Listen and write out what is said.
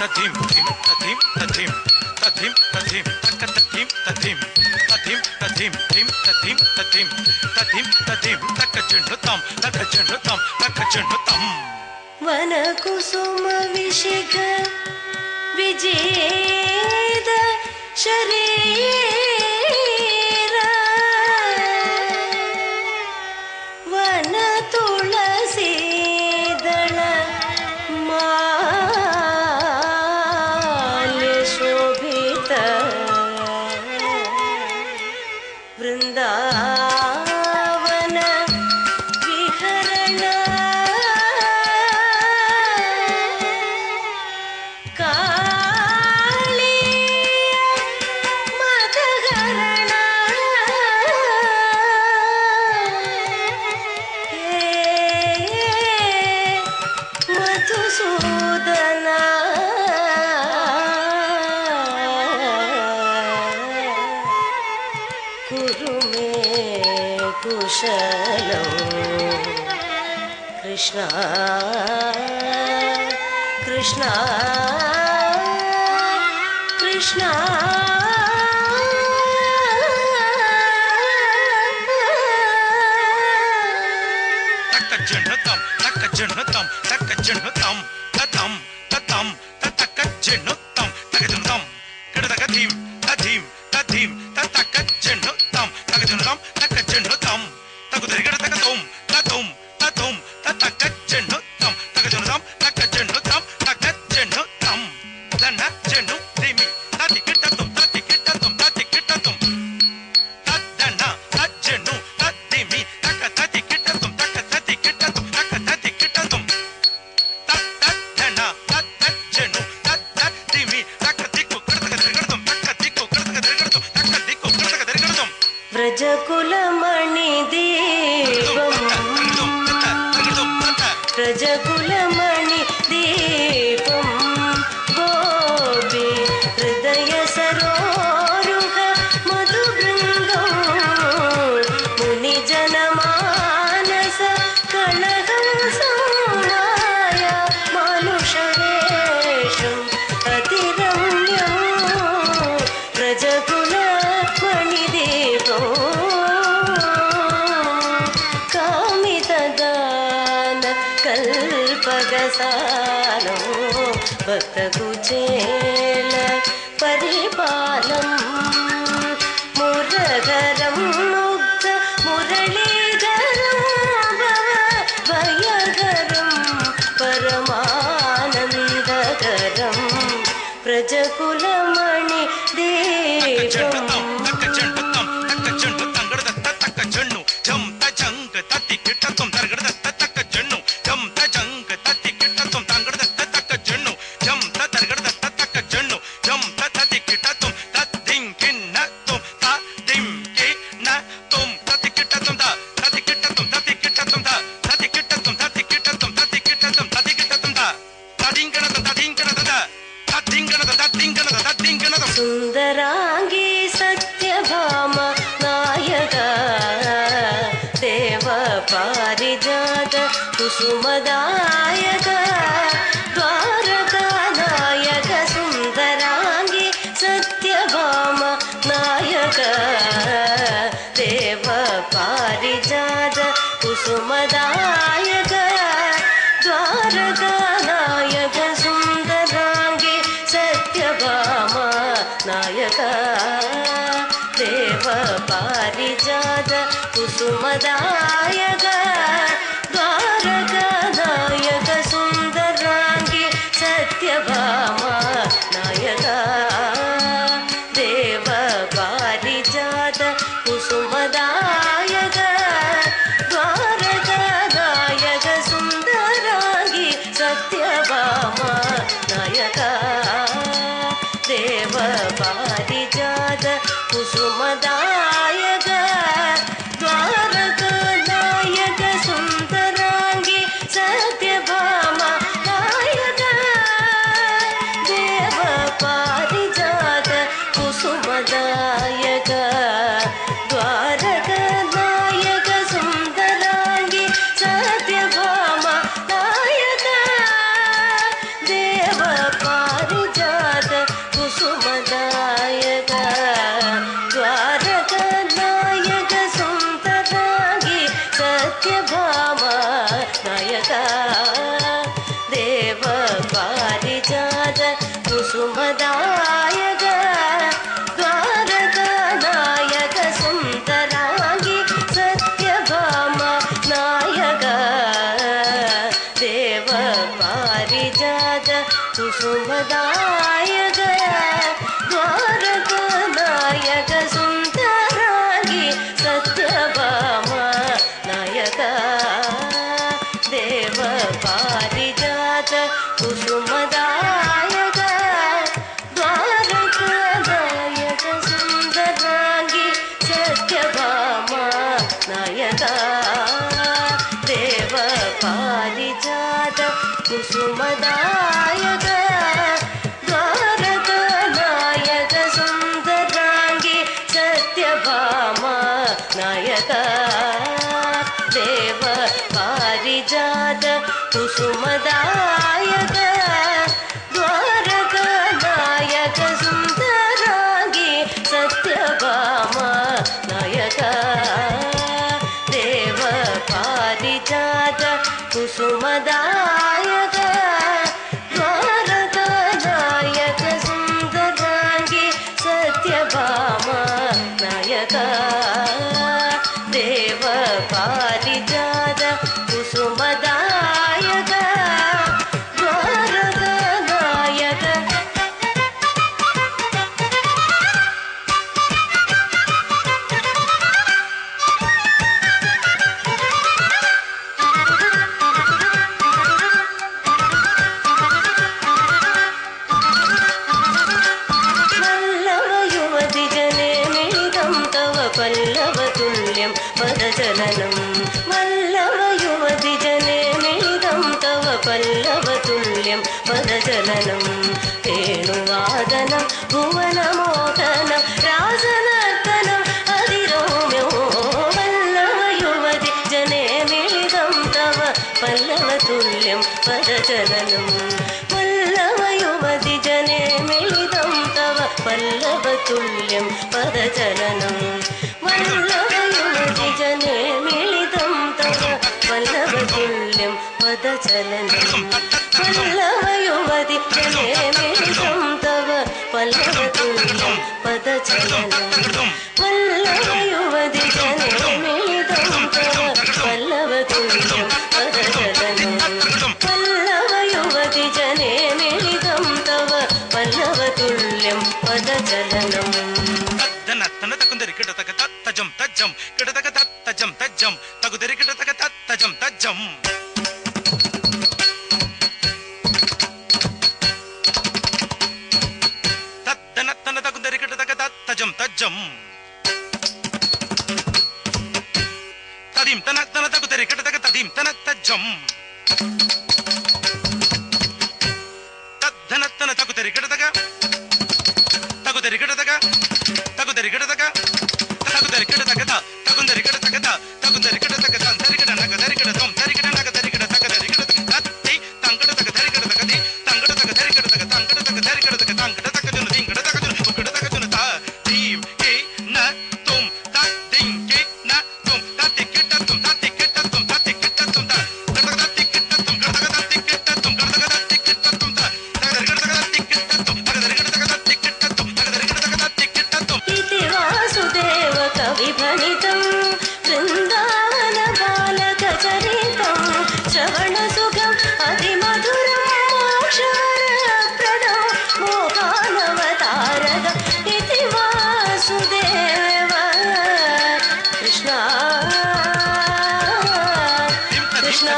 तधिम तिम तधिम तधिम तधिम तधिम तक तधिम तधिम तधिम तधिम तिम तधिम तधिम तधिम तधिम तक जन्नतम तक जन्नतम वन कुसुम विशिख विजेद शरीर वन तुलसी दल माल्य शोभित वृंदावन विहरण कृष्णा कृष्णा कृष्णा तक जन्नतम ततम ततम ततक जन्नतम तक जन्नतम कड़तक धीम तधीम तधीम ततक जन्नतम तक जन्नतम तक जन्नतम तक दरिगड़ तक तुम ततुम ततुम ततक जन्नतम तक जन्नतम तक जन्नतम तक जन्नतम दन्न जन्नु दिमि ततिकिटतुम ततिकिटतुम ततिकिटतुम तदन्न तज्जन्नु तदिमि तक ततिकिटतुम तक ततिकिटतुम तक ततिकिटतुम तदन्न तज्जन्नु तदिमि तक दिक्कु कड़तक दरिगड़तुम तक दिक्कु कड़तक दरिगड़तुम तक दिक्कु कड़तक दरिगड़तुम व्रजकुलमणि दीपं व्रजकुलमणि दीपं गोपी हृदय सरोरुह मधुबृन्दं मुनिजनमानस कलहं संमाय मानुषवेषम् अतिरम्यं व्रजकुलमणि दीपं कामितदान कल्पगसानो भक्तकुचेल परिपालं मुरगरं मुग्ध मुरलीधरं भव भयगरं परमानन्दकरं व्रजकुलमणि दीपम् सुंदरांगी सत्यभाम नायक देव पारिजात कुसुमदायक द्वारका नायक सुंदरांगी सत्यभाम नायक देव पारिजात कुसुमदायक द्वारका नायक सुंदरांगी सत्यभाम नायक देव पारिजात कुसुमदायक द्वारका नायक सुंदरांगी सत्यभाम नायक देव पारिजात कुसुमदायक द्वारका नायक सुंदरांगी सत्यभाम नायक देव पारिजात कुसुमदायक द्वारका नायक सुंदरांगी सत्यभाम नायक देव पारिजात कुसुमदायक द्वारका नायक ಕುಸುಮದಾಯಕ ದ್ವಾರಕ ನಾಯಕ ಸುಂದರಾಗಿ ಸತ್ಯಭಾಮ ನಾಯಕ ದೇವ ಪಾರಿಜಾತ ಕುಸುಮದಾಯಕ ದ್ವಾರಕ ನಾಯಕ ಸುಂದರಾಗಿ ಸತ್ಯಭಾಮ ನಾಯಕ ದೇವ ಪಾರಿಜಾತ ಕುಸುಮದಾಯಕ ದ್ವಾರಕ ನಾಯಕ ಸುಂದರಾಂಗಿ ಸತ್ಯಭಾಮ ನಾಯಕ ದೇವ ಪಾರಿಜಾತ ಕುಸುಮದಾಯಕ ದ್ವಾರಕ ನಾಯಕ ಸುಂದರಾಂಗಿ ಸತ್ಯಭಾಮ ನಾಯಕ ದೇವ ಪಾರಿಜಾತ ಕುಸುಮದಾಯಕ ದ್ವಾರಕ ನಾಯಕ ಸುಂದರಾಂಗಿ ಸತ್ಯಭಾಮ ನಾಯಕ ದೇವ ಪಾರಿಜಾತ ಕುಸುಮದಾಯಕ ದ್ವಾರಕ ನಾಯಕ पल्लवतुल्यं पदचलनं वल्लभयुवतिजने मिलितं तव पल्लवतुल्यं पदचलनं वेणुवादनं भुवनमोहनं रासनर्तनं अधिरौम्यो वल्लभयुवतिजने मिलितं तव पल्लवतुल्यं पदचलनं वल्लभयुवतिजने मिलितं तव पल्लवतुल्यं पदचलनं वल्लभयुवतिजने मिलितं तव पल्लवतुल्यं पदचलनं वल्लभयुवतिजने मिलितं तव पल्लवतुल्यं पदचलनं वल्लभयुवतिजने मिलितं तव पल्लवतुल्यं पदचलनं वल्लभयुवतिजने मिलितं तव पल्लवतुल्यं पदचलनं తన తకుందరి కిటతక తజ్జం తజ్జం కిటతక తజ్జం తజ్జం తగుదరి కిటతక తజ్జం తజ్జం తన తన తకుందరి కిటతక తజ్జం తజ్జం తదిం తన తన తగుదరి కిటతక తదిం తన తజ్జం తన తన తగుదరి కిటతక తగుదరి కిటతక తగుదరి కిటతక తగుదరి కిటతక తగుందరి కిటతక తగుందరి కిటతక తందరి కిట నగ దరి కిట దొం దరి కిట నగ దరి కిట తగ దరి కిట తత్తి తంగడ తగ దరి కిట తగ ది తంగడ తగ దరి కిట తగ తంగడ తగ దరి కిట తగ తంగడ తగ జున దింగడ తగ జున ఉగడ తగ జున తా దీం కే న తుం త దిం కే న తుం తత్తి కిట తుం తత్తి కిట తుం తత్తి కిట తుం త గడ తత్తి కిట తుం గడ తత్తి కిట తుం గడ తత్తి కిట తుం త తగ దరి కిట తత్తి కిట తుం తగ దరి కిట తత్తి కిట తుం తగ దరి కిట తత్తి కిట తుం इति वासुदेव कविभणितं वृन्दावन बालकचरितं श्रवणसुखम् अतिमधुरं मोक्षवरप्रदं मोहानवतारकम् इति वासुदेव कृष्ण कृष्ण